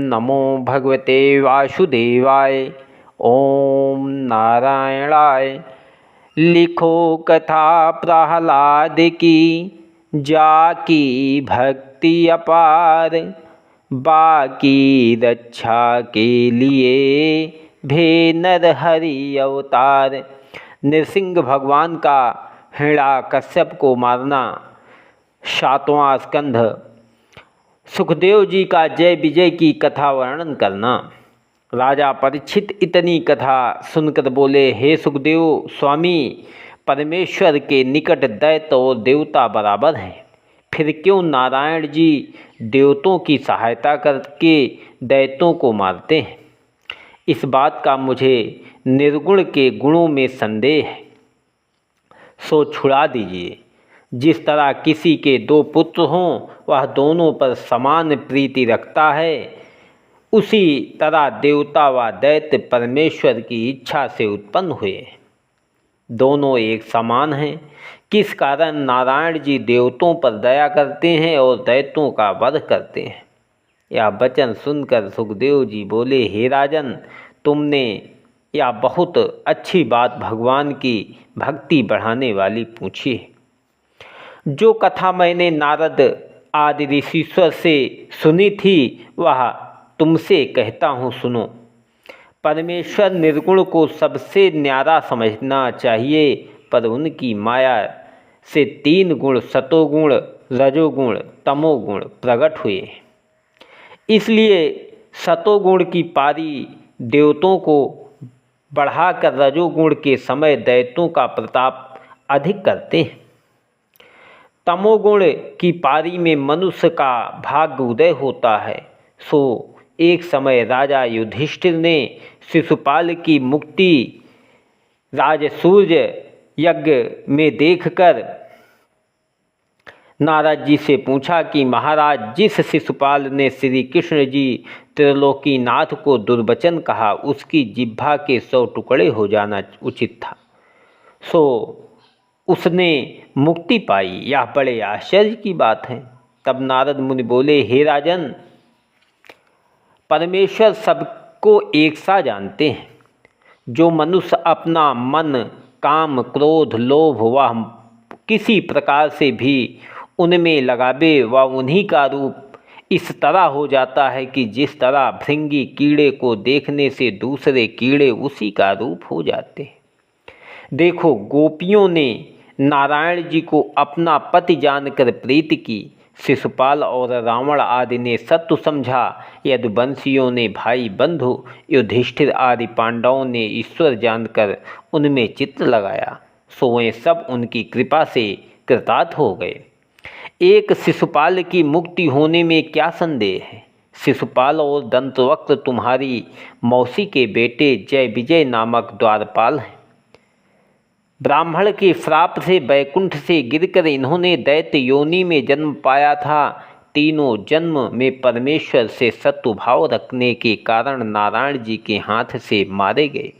नमो भगवते वासुदेवाय। ओम नारायणाय। लिखो कथा प्रहलाद की, जाकी भक्ति अपार। बाकी रक्षा के लिए भे नरहरि अवतार। नृसिंह भगवान का हिरण्यकश्यप को मारना। 7वां स्कंध। सुखदेव जी का जय विजय की कथा वर्णन करना। राजा परीक्षित इतनी कथा सुनकर बोले, हे सुखदेव स्वामी, परमेश्वर के निकट दैत्य और देवता बराबर हैं, फिर क्यों नारायण जी देवतों की सहायता करके दैत्यों को मारते हैं? इस बात का मुझे निर्गुण के गुणों में संदेह है, सो छुड़ा दीजिए। जिस तरह किसी के 2 पुत्र हों, वह दोनों पर समान प्रीति रखता है, उसी तरह देवता व दैत्य परमेश्वर की इच्छा से उत्पन्न हुए। दोनों एक समान हैं, किस कारण नारायण जी देवतों पर दया करते हैं और दैत्यों का वध करते हैं? यह वचन सुनकर सुखदेव जी बोले, हे राजन, तुमने यह बहुत अच्छी बात भगवान की भक्ति बढ़ाने वाली पूछी है। जो कथा मैंने नारद आदि ऋषिश्वर से सुनी थी, वह तुमसे कहता हूँ, सुनो। परमेश्वर निर्गुण को सबसे न्यारा समझना चाहिए, पर उनकी माया से 3 गुण सतोगुण, रजोगुण, तमोगुण प्रकट हुए। इसलिए सतोगुण की पारी देवतों को बढ़ाकर रजोगुण के समय दैत्यों का प्रताप अधिक करते हैं। तमोगुण की पारी में मनुष्य का भाग्य उदय होता है। सो एक समय राजा युधिष्ठिर ने शिशुपाल की मुक्ति राजसूय यज्ञ में देखकर नारद जी से पूछा कि महाराज, जिस शिशुपाल ने श्री कृष्ण जी त्रिलोकीनाथ को दुर्वचन कहा, उसकी जिह्वा के 100 टुकड़े हो जाना उचित था। सो उसने मुक्ति पाई, यह बड़े आश्चर्य की बात है। तब नारद मुनि बोले, हे राजन, परमेश्वर सबको एक सा जानते हैं। जो मनुष्य अपना मन काम, क्रोध, लोभ व किसी प्रकार से भी उनमें लगावे, वह उन्हीं का रूप इस तरह हो जाता है कि जिस तरह भृंगी कीड़े को देखने से दूसरे कीड़े उसी का रूप हो जाते हैं। देखो, गोपियों ने नारायण जी को अपना पति जानकर प्रीति की, शिशुपाल और रावण आदि ने सत्य समझा, यदुवंशियों ने भाई बंधु युधिष्ठिर आदि पांडवों ने ईश्वर जानकर उनमें चित्त लगाया, सो वे सब उनकी कृपा से कृतार्थ हो गए। एक शिशुपाल की मुक्ति होने में क्या संदेह है? शिशुपाल और दंतवक्र तुम्हारी मौसी के बेटे जय विजय नामक द्वारपाल हैं। ब्राह्मण के श्राप से बैकुंठ से गिरकर इन्होंने दैत्य योनि में जन्म पाया था। तीनों जन्म में परमेश्वर से सत्वभाव रखने के कारण नारायण जी के हाथ से मारे गए।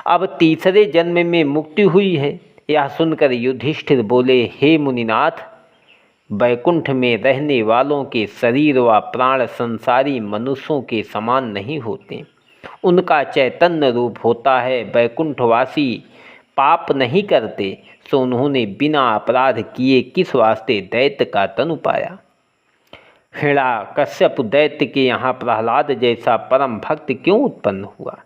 अब तीसरे जन्म में मुक्ति हुई है। यह सुनकर युधिष्ठिर बोले, हे मुनिनाथ, बैकुंठ में रहने वालों के शरीर व प्राण संसारी मनुष्यों के समान नहीं होते, उनका चैतन्य रूप होता है। बैकुंठवासी पाप नहीं करते, सो उन्होंने बिना अपराध किए किस वास्ते दैत्य का तनु पाया? हिरण्यकश्यप दैत्य के यहाँ प्रहलाद जैसा परम भक्त क्यों उत्पन्न हुआ,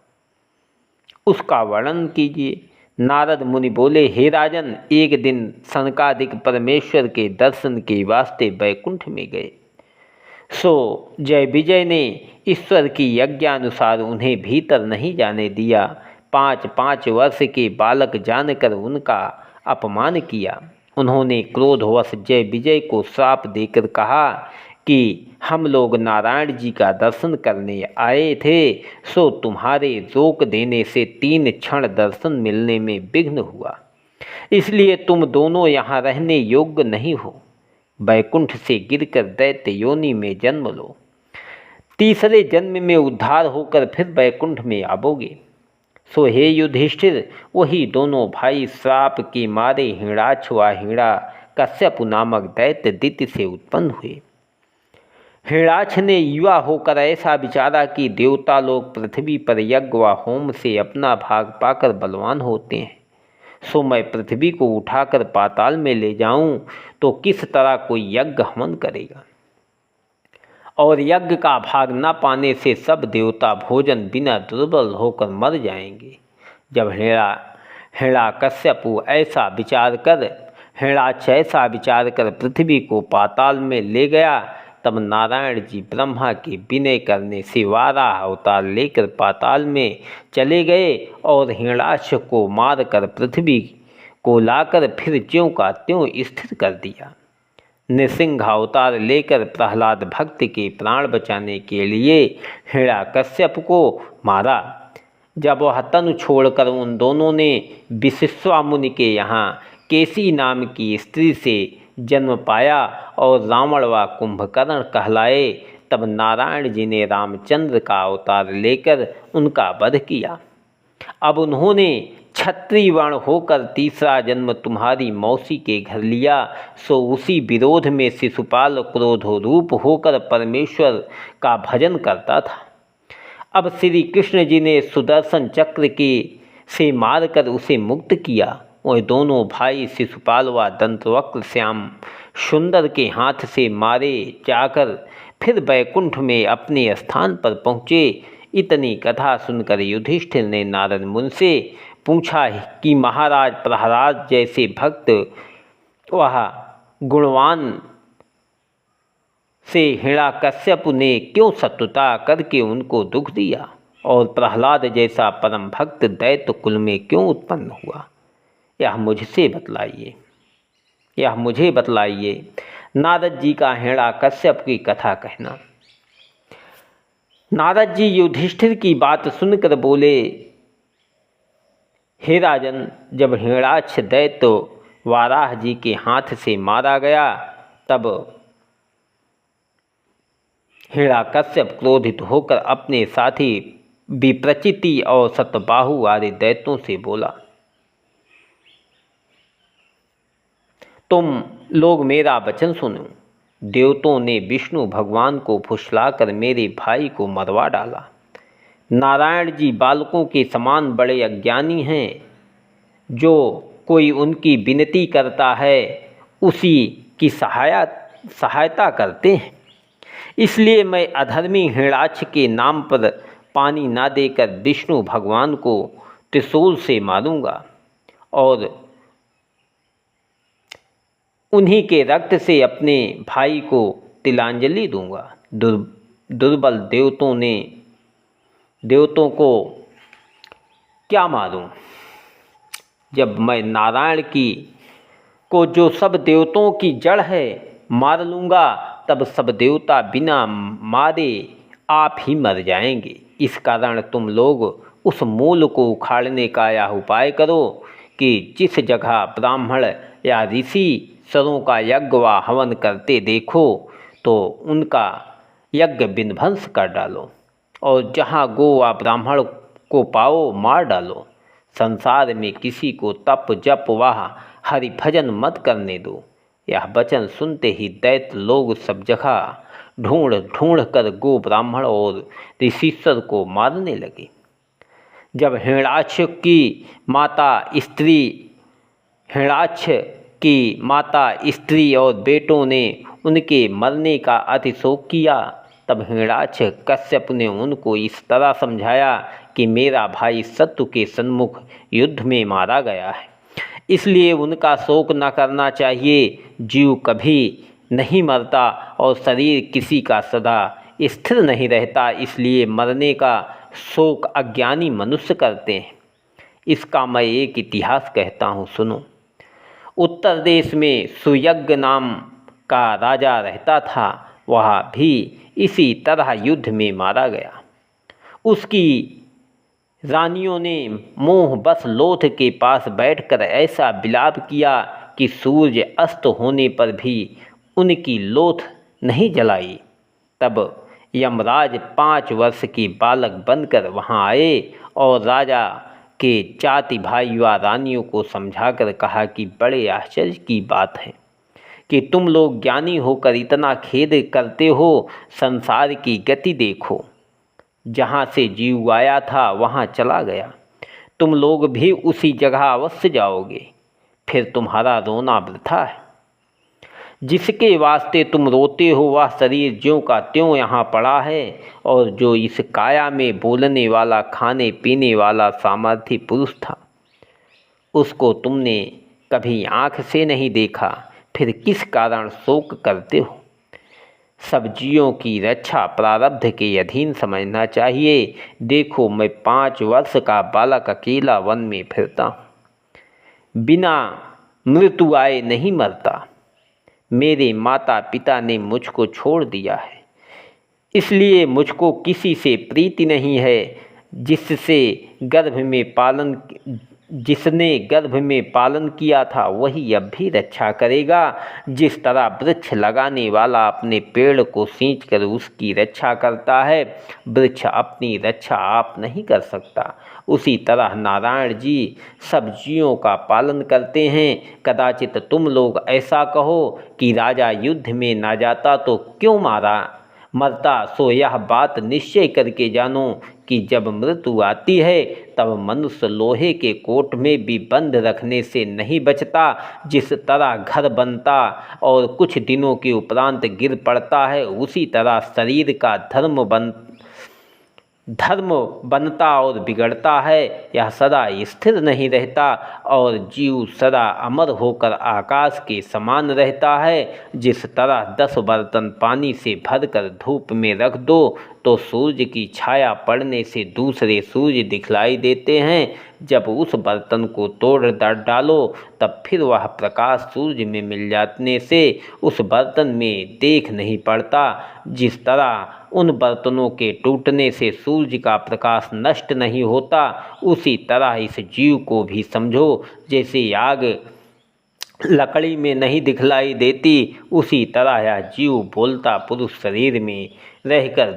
उसका वर्णन कीजिए। नारद मुनि बोले, हे राजन, एक दिन सनकादिक परमेश्वर के दर्शन के वास्ते बैकुंठ में गए। सो जय विजय ने ईश्वर की यज्ञानुसार उन्हें भीतर नहीं जाने दिया। 5-5 वर्ष के बालक जानकर उनका अपमान किया। उन्होंने क्रोधवश जय विजय को श्राप देकर कहा कि हम लोग नारायण जी का दर्शन करने आए थे, सो तुम्हारे रोक देने से 3 क्षण दर्शन मिलने में विघ्न हुआ, इसलिए तुम दोनों यहाँ रहने योग्य नहीं हो। बैकुंठ से गिरकर दैत्य योनि में जन्म लो, तीसरे जन्म में उद्धार होकर फिर बैकुंठ में आबोगे। सो हे युधिष्ठिर, वही दोनों भाई श्राप के मारे हिरणाक्ष व हिरण्यकश्यप नामक दैत्य दित्य से उत्पन्न हुए। हिरणाक्ष ने युवा होकर ऐसा विचारा कि देवता लोग पृथ्वी पर यज्ञ व होम से अपना भाग पाकर बलवान होते हैं, सो मैं पृथ्वी को उठाकर पाताल में ले जाऊं तो किस तरह कोई यज्ञ हवन करेगा, और यज्ञ का भाग न पाने से सब देवता भोजन बिना दुर्बल होकर मर जाएंगे। जब हिरण्यकश्यप ऐसा विचार कर पृथ्वी को पाताल में ले गया, तब नारायण जी ब्रह्मा के विनय करने से वाराह अवतार लेकर पाताल में चले गए और हिरण्याक्ष को मारकर पृथ्वी को लाकर फिर ज्यों का त्यों स्थिर कर दिया। नृसिंह अवतार लेकर प्रहलाद भक्त के प्राण बचाने के लिए हिरण्यकश्यप को मारा। जब वह तनु छोड़कर उन दोनों ने विश्वा मुनि के यहाँ केसी नाम की स्त्री से जन्म पाया और रावण व कुंभकर्ण कहलाए, तब नारायण जी ने रामचंद्र का अवतार लेकर उनका वध किया। अब उन्होंने क्षत्रिय वर्ण होकर तीसरा जन्म तुम्हारी मौसी के घर लिया, सो उसी विरोध में शिशुपाल क्रोध रूप होकर परमेश्वर का भजन करता था। अब श्री कृष्ण जी ने सुदर्शन चक्र के से मारकर उसे मुक्त किया। वह दोनों भाई शिशुपाल व दंतवक्र श्याम सुंदर के हाथ से मारे जाकर फिर बैकुंठ में अपने स्थान पर पहुँचे। इतनी कथा सुनकर युधिष्ठिर ने नारद मुनि से पूछा कि महाराज प्रहलाद जैसे भक्त वह गुणवान से हिरण्यकश्यप ने क्यों शत्रुता करके उनको दुख दिया, और प्रहलाद जैसा परम भक्त दैत्य कुल में क्यों उत्पन्न हुआ, यह मुझे बतलाइए। नारद जी का हिरण्यकश्यप की कथा कहना। नारद जी युधिष्ठिर की बात सुनकर बोले, हे राजन, जब हिरण्याक्ष दैत्य वाराह जी के हाथ से मारा गया, तब हिरण्यकश्यप क्रोधित होकर अपने साथी विप्रचिति और शतबाहु आदि दैत्यों से बोला, तुम लोग मेरा वचन सुनो। देवताओं ने विष्णु भगवान को फुसलाकर मेरे भाई को मरवा डाला। नारायण जी बालकों के समान बड़े अज्ञानी हैं। जो कोई उनकी विनती करता है उसी की सहायता करते हैं। इसलिए मैं अधर्मी हिरण्याक्ष के नाम पर पानी ना देकर विष्णु भगवान को त्रिशूल से मारूंगा और उन्हीं के रक्त से अपने भाई को तिलांजलि दूंगा। दुर्बल देवतों को क्या मारूं, जब मैं नारायण को जो सब देवताओं की जड़ है मार लूँगा, तब सब देवता बिना मारे आप ही मर जाएंगे। इस कारण तुम लोग उस मूल को उखाड़ने का यह उपाय करो कि जिस जगह ब्राह्मण या ऋषि सरों का यज्ञ व हवन करते देखो तो उनका यज्ञ विध्वंस कर डालो, और जहाँ गो व ब्राह्मण को पाओ मार डालो। संसार में किसी को तप जप व हरिभजन मत करने दो। यह वचन सुनते ही दैत्य लोग सब जगह ढूंढ कर गो ब्राह्मण और ऋषीश्वर को मारने लगे। जब हिरण्याक्ष की माता स्त्री और बेटों ने उनके मरने का अतिशोक किया, तब हिरण्याक्ष कश्यप ने उनको इस तरह समझाया कि मेरा भाई शत्रु के सन्मुख युद्ध में मारा गया है, इसलिए उनका शोक न करना चाहिए। जीव कभी नहीं मरता और शरीर किसी का सदा स्थिर नहीं रहता, इसलिए मरने का शोक अज्ञानी मनुष्य करते हैं। इसका मैं एक इतिहास कहता हूँ, सुनो। उत्तर देश में सुयज्ञ नाम का राजा रहता था। वह भी इसी तरह युद्ध में मारा गया। उसकी रानियों ने मोह बस लोथ के पास बैठकर ऐसा विलाप किया कि सूर्य अस्त होने पर भी उनकी लोथ नहीं जलाई। तब यमराज 5 वर्ष की बालक बनकर वहां आए और राजा के चाति भाई व रानियों को समझाकर कहा कि बड़े आश्चर्य की बात है कि तुम लोग ज्ञानी होकर इतना खेद करते हो। संसार की गति देखो, जहाँ से जीव आया था वहाँ चला गया, तुम लोग भी उसी जगह अवश्य जाओगे, फिर तुम्हारा रोना वृथा है। जिसके वास्ते तुम रोते हो वह शरीर ज्यों का त्यों यहाँ पड़ा है, और जो इस काया में बोलने वाला, खाने पीने वाला सामर्थ्य पुरुष था, उसको तुमने कभी आँख से नहीं देखा, फिर किस कारण शोक करते हो। सब जीवों की रक्षा प्रारब्ध के अधीन समझना चाहिए। देखो, मैं 5 वर्ष का बालक अकेला वन में फिरता हूँ, बिना मृत्यु आए नहीं मरता। मेरे माता पिता ने मुझको छोड़ दिया है, इसलिए मुझको किसी से प्रीति नहीं है। जिसने गर्भ में पालन किया था वही अब भी रक्षा करेगा। जिस तरह वृक्ष लगाने वाला अपने पेड़ को सींचकर उसकी रक्षा करता है, वृक्ष अपनी रक्षा आप नहीं कर सकता, उसी तरह नारायण जी सब जीवों का पालन करते हैं। कदाचित तुम लोग ऐसा कहो कि राजा युद्ध में ना जाता तो क्यों मरता, सो यह बात निश्चय करके जानो कि जब मृत्यु आती है तब मनुष्य लोहे के कोट में भी बंद रखने से नहीं बचता। जिस तरह घर बनता और कुछ दिनों के उपरांत गिर पड़ता है, उसी तरह शरीर का धर्म बनता और बिगड़ता है। यह सदा स्थिर नहीं रहता, और जीव सदा अमर होकर आकाश के समान रहता है। जिस तरह 10 बर्तन पानी से भरकर धूप में रख दो तो सूर्य की छाया पड़ने से दूसरे सूर्य दिखलाई देते हैं, जब उस बर्तन को तोड़ डालो तब फिर वह प्रकाश सूर्य में मिल जाने से उस बर्तन में देख नहीं पड़ता। जिस तरह उन बर्तनों के टूटने से सूर्य का प्रकाश नष्ट नहीं होता, उसी तरह इस जीव को भी समझो। जैसे आग लकड़ी में नहीं दिखलाई देती, उसी तरह यह जीव बोलता पुरुष शरीर में रहकर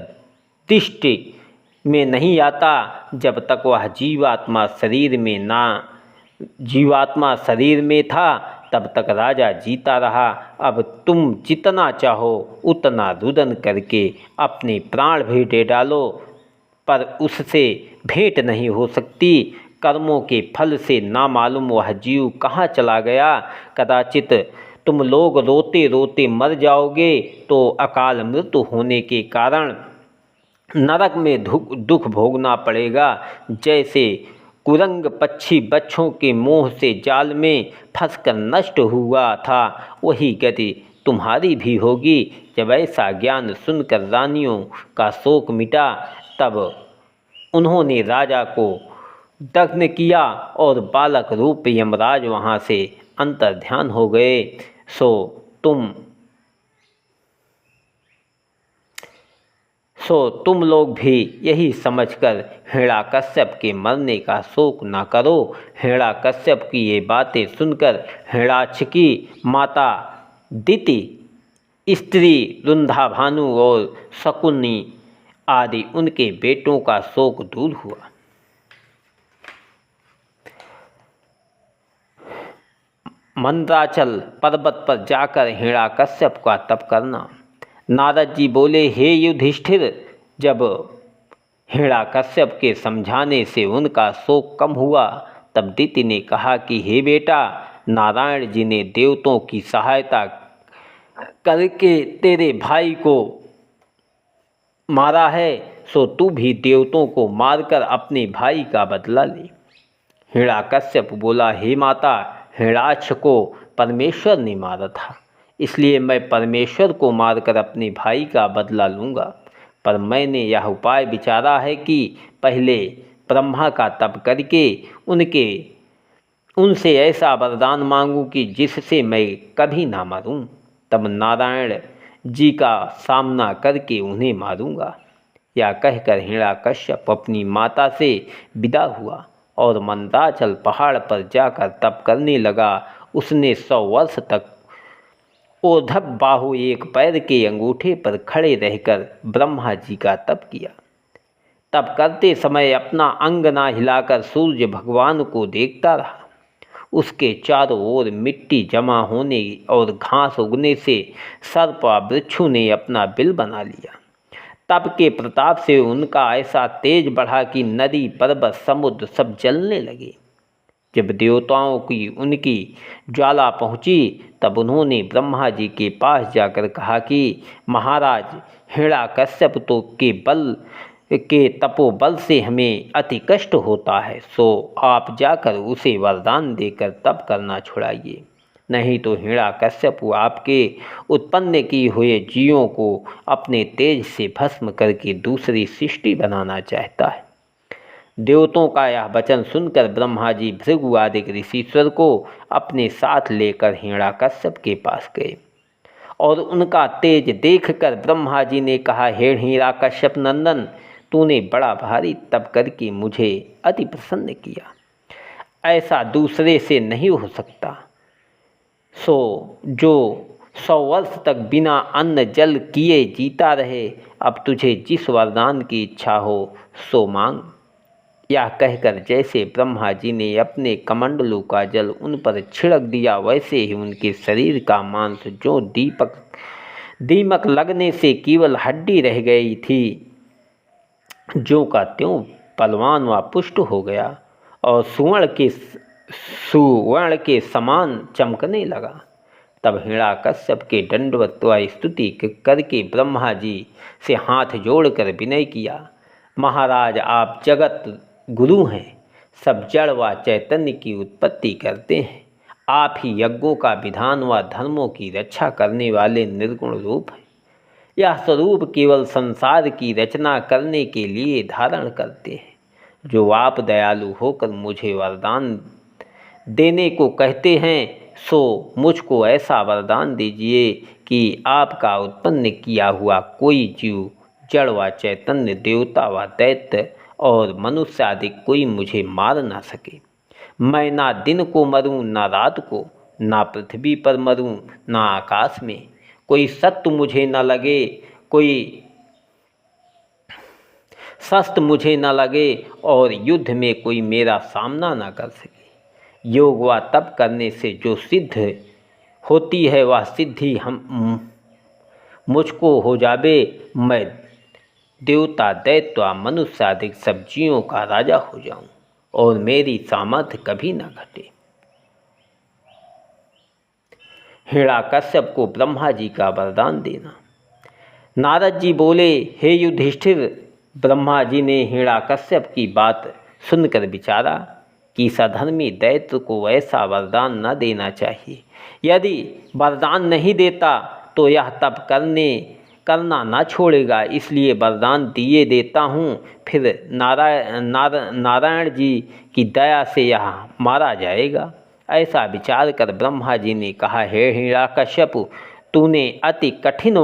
दृष्टि में नहीं आता। जब तक वह जीवात्मा शरीर में था तब तक राजा जीता रहा। अब तुम जितना चाहो उतना रुदन करके अपने प्राण भी दे डालो, पर उससे भेंट नहीं हो सकती। कर्मों के फल से ना मालूम वह जीव कहाँ चला गया। कदाचित तुम लोग रोते रोते मर जाओगे तो अकाल मृत्यु होने के कारण नरक में दुख भोगना पड़ेगा। जैसे कुरंग पक्षी बच्चों के मोह से जाल में फंसकर नष्ट हुआ था, वही गति तुम्हारी भी होगी। जब ऐसा ज्ञान सुनकर रानियों का शोक मिटा, तब उन्होंने राजा को दग्न किया और बालक रूप यमराज वहाँ से अंतर्ध्यान हो गए। सो तुम लोग भी यही समझकर हिरण्यकश्यप के मरने का शोक न करो। हिरण्यकश्यप की ये बातें सुनकर हिरण्याक्ष की माता दिति, स्त्री रुंधाभानु और शकुनी आदि उनके बेटों का शोक दूर हुआ। मंदराचल पर्वत पर जाकर हिरण्यकश्यप का तप करना। नारद जी बोले, हे युधिष्ठिर, जब हिरण्यकश्यप के समझाने से उनका शोक कम हुआ तब दिति ने कहा कि हे बेटा, नारायण जी ने देवताओं की सहायता करके तेरे भाई को मारा है, सो तू भी देवताओं को मारकर अपने भाई का बदला ले। हिरण्यकश्यप बोला, हे माता, हिरण्याक्ष को परमेश्वर ने मारा था, इसलिए मैं परमेश्वर को मारकर अपने भाई का बदला लूँगा। पर मैंने यह उपाय विचारा है कि पहले ब्रह्मा का तप करके उनसे ऐसा वरदान मांगूं कि जिससे मैं कभी ना मरूं, तब नारायण जी का सामना करके उन्हें मारूंगा। यह कहकर हिरण्यकश्यप अपनी माता से विदा हुआ और मंदराचल पहाड़ पर जाकर तप करने लगा। उसने 100 वर्ष तक ऊर्ध्व बाहु एक पैर के अंगूठे पर खड़े रहकर ब्रह्मा जी का तप किया। तप करते समय अपना अंग ना हिलाकर सूर्य भगवान को देखता रहा। उसके चारों ओर मिट्टी जमा होने और घास उगने से सर्प वृक्षों ने अपना बिल बना लिया। तप के प्रताप से उनका ऐसा तेज बढ़ा कि नदी, पर्वत, समुद्र सब जलने लगे। जब देवताओं की उनकी ज्वाला पहुंची तब उन्होंने ब्रह्मा जी के पास जाकर कहा कि महाराज, हिरण्यकश्यप तो के तपोबल से हमें अति कष्ट होता है, सो आप जाकर उसे वरदान देकर तप करना छुड़ाइए, नहीं तो हिरण्यकश्यप आपके उत्पन्न किए हुए जीवों को अपने तेज से भस्म करके दूसरी सृष्टि बनाना चाहता है। देवताओं का यह वचन सुनकर ब्रह्मा जी भृगु आदि ऋषिश्वर को अपने साथ लेकर हिरण्यकश्यप के पास गए और उनका तेज देखकर ब्रह्मा जी ने कहा, हे हिरण्यकश्यप नंदन, तूने बड़ा भारी तप करके मुझे अति प्रसन्न किया। ऐसा दूसरे से नहीं हो सकता। सो जो 100 वर्ष तक बिना अन्न जल किए जीता रहे, अब तुझे जिस वरदान की इच्छा हो सो मांग। यह कहकर जैसे ब्रह्मा जी ने अपने कमंडलों का जल उन पर छिड़क दिया, वैसे ही उनके शरीर का मांस जो दीमक लगने से केवल हड्डी रह गई थी, ज्यों का त्यों पलवान व पुष्ट हो गया और सुवर्ण के समान चमकने लगा। तब हिरण्यकश्यप के दंडवत व स्तुति करके ब्रह्मा जी से हाथ जोड़कर विनय किया, महाराज, आप जगत गुरु हैं, सब जड़ व चैतन्य की उत्पत्ति करते हैं। आप ही यज्ञों का विधान व धर्मों की रक्षा करने वाले निर्गुण रूप हैं। यह स्वरूप केवल संसार की रचना करने के लिए धारण करते हैं। जो आप दयालु होकर मुझे वरदान देने को कहते हैं, सो मुझको ऐसा वरदान दीजिए कि आपका उत्पन्न किया हुआ कोई जीव, जड़ व चैतन्य, देवता व दैत्य और मनुष्य आदि कोई मुझे मार ना सके। मैं ना दिन को मरूं ना रात को, ना पृथ्वी पर मरूं ना आकाश में। कोई शत्रु मुझे न लगे, कोई शस्त्र मुझे न लगे और युद्ध में कोई मेरा सामना न कर सके। योग व तप करने से जो सिद्ध होती है वह सिद्धि हम मुझको हो जावे। मैं देवता, दैत्य, मनुष्य आदि सब जीवों का राजा हो जाऊं और मेरी सामर्थ्य कभी न घटे। हिरण्यकश्यप को ब्रह्मा जी का वरदान देना। नारद जी बोले, हे युधिष्ठिर, ब्रह्मा जी ने हिरण्यकश्यप की बात सुनकर विचारा कि सधर्मी दैत्य को ऐसा वरदान न देना चाहिए। यदि वरदान नहीं देता तो यह तप करना न छोड़ेगा, इसलिए वरदान दिए देता हूँ, फिर नारायण जी की दया से यह मारा जाएगा। ऐसा विचार कर ब्रह्मा जी ने कहा, हे हिरण्यकश्यप, तूने अति कठिन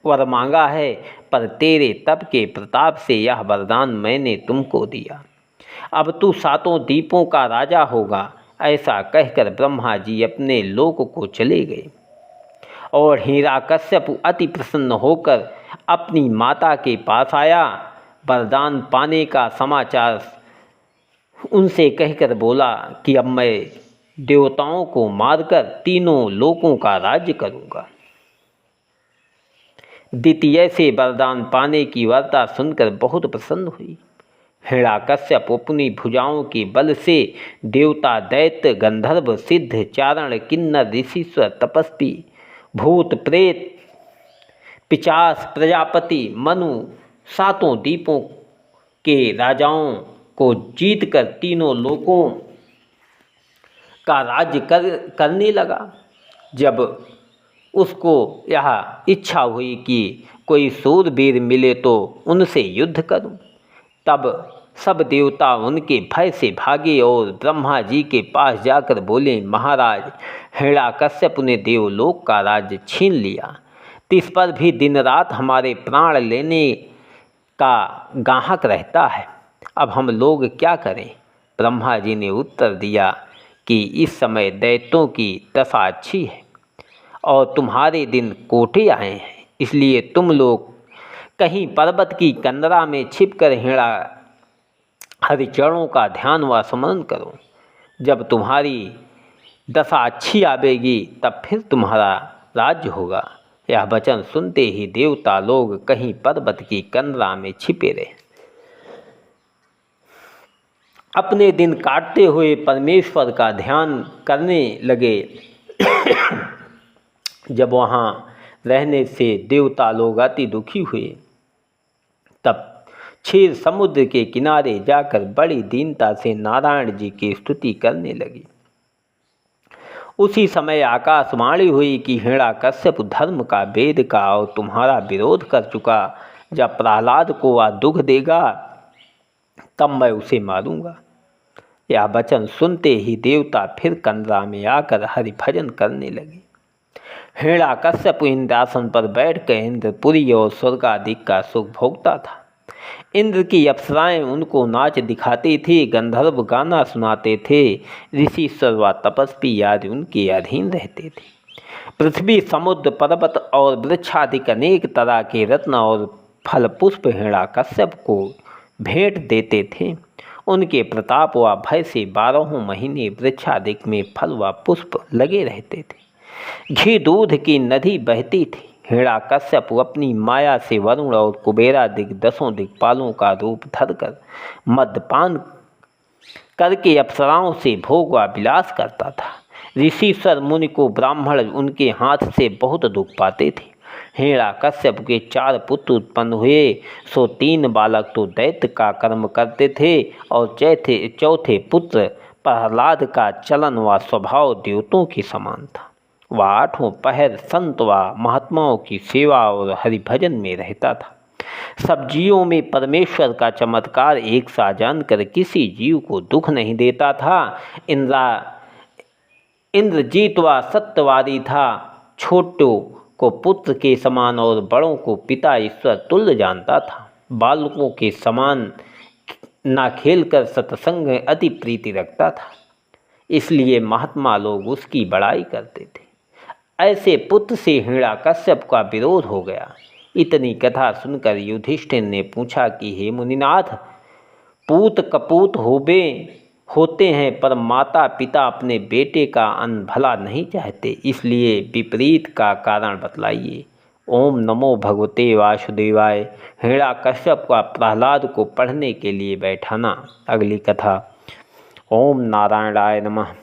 वर मांगा है, पर तेरे तप के प्रताप से यह वरदान मैंने तुमको दिया। अब तू 7 द्वीपों का राजा होगा। ऐसा कहकर ब्रह्मा जी अपने लोक को चले गए और हिरण्यकश्यप अति प्रसन्न होकर अपनी माता के पास आया। वरदान पाने का समाचार उनसे कहकर बोला कि अब मैं देवताओं को मारकर तीनों लोकों का राज्य करूँगा। द्वितीय से वरदान पाने की वार्ता सुनकर बहुत प्रसन्न हुई। हिरण्यकश्यप अपनी भुजाओं के बल से देवता, दैत्य, गंधर्व, सिद्ध, चारण, किन्नर, ऋषिश्वर, तपस्वी, भूत, प्रेत, पिशाच, प्रजापति, मनु 7 द्वीपों के राजाओं को जीतकर तीनों लोकों का राज्य करने लगा। जब उसको यह इच्छा हुई कि कोई सूरवीर मिले तो उनसे युद्ध करूं, तब सब देवता उनके भय से भागे और ब्रह्मा जी के पास जाकर बोले, महाराज, हिरण्यकश्यप ने देवलोक का राज्य छीन लिया, तिस पर भी दिन रात हमारे प्राण लेने का गाहक रहता है। अब हम लोग क्या करें? ब्रह्मा जी ने उत्तर दिया कि इस समय दैत्यों की दशा अच्छी है और तुम्हारे दिन कोटे आए हैं, इसलिए तुम लोग कहीं पर्वत की कंदरा में छिपकर हरिचरणों का ध्यान व स्मरण करो। जब तुम्हारी दशा अच्छी आवेगी तब फिर तुम्हारा राज्य होगा। यह वचन सुनते ही देवता लोग कहीं पर्वत की कंदरा में छिपे रहे। अपने दिन काटते हुए परमेश्वर का ध्यान करने लगे। जब वहाँ रहने से देवता लोग अति दुखी हुए, तब क्षीर समुद्र के किनारे जाकर बड़ी दीनता से नारायण जी की स्तुति करने लगी। उसी समय आकाशवाणी हुई कि हिरण्यकश्यप धर्म का, वेद का और तुम्हारा विरोध कर चुका। जब प्रहलाद को वह दुख देगा तब मैं उसे मारूंगा। यह वचन सुनते ही देवता फिर कंदरा में आकर हरिभजन करने लगे। हिरण्यकश्यप इंद्रासन पर बैठकर इंद्रपुरी और स्वर्गादिक का सुख भोगता था। इंद्र की अप्सराएं उनको नाच दिखाते थे, गंधर्व गाना सुनाते थे, ऋषि सर्वा तपस्वी आदि उनके अधीन रहते थे। पृथ्वी, समुद्र, पर्वत और वृक्षादिक अनेक तरह के रत्न और फल पुष्प हिरण्यकश्यप को भेंट देते थे। उनके प्रताप व भय से 12 महीने वृक्षादिक में फल व पुष्प लगे रहते थे। घी दूध की नदी बहती थी। हिरण्यकश्यप अपनी माया से वरुण और कुबेरादिक 10 दिक्पालों का रूप धरकर मद्यपान करके अप्सराओं से भोग व विलास करता था। ऋषिश्वर मुनि को ब्राह्मण उनके हाथ से बहुत दुख पाते थे। हिरण्यकश्यप के 4 पुत्र उत्पन्न हुए, सो 3 बालक तो दैत्य का कर्म करते थे और चौथे पुत्र प्रहलाद का चलन व स्वभाव देवतों के समान था। वह 8 पहर संत व महात्माओं की सेवा और हरिभजन में रहता था। सब जीवों में परमेश्वर का चमत्कार एक सा जानकर किसी जीव को दुख नहीं देता था। इंद्रजीत व सत्यवादी था। छोटों को पुत्र के समान और बड़ों को पिता ईश्वर तुल्य जानता था। बालकों के समान ना खेलकर सत्संग में अति प्रीति रखता था, इसलिए महात्मा लोग उसकी बड़ाई करते थे। ऐसे पुत्र से हिरण्यकश्यप का विरोध हो गया। इतनी कथा सुनकर युधिष्ठिर ने पूछा कि हे मुनिनाथ, पूत कपूत होते हैं, पर माता पिता अपने बेटे का अन्न भला नहीं चाहते, इसलिए विपरीत का कारण बतलाइए। ओम नमो भगवते वासुदेवाय। हिरण्यकश्यप का प्रहलाद को पढ़ने के लिए बैठाना। अगली कथा। ओम नारायणाय नमः।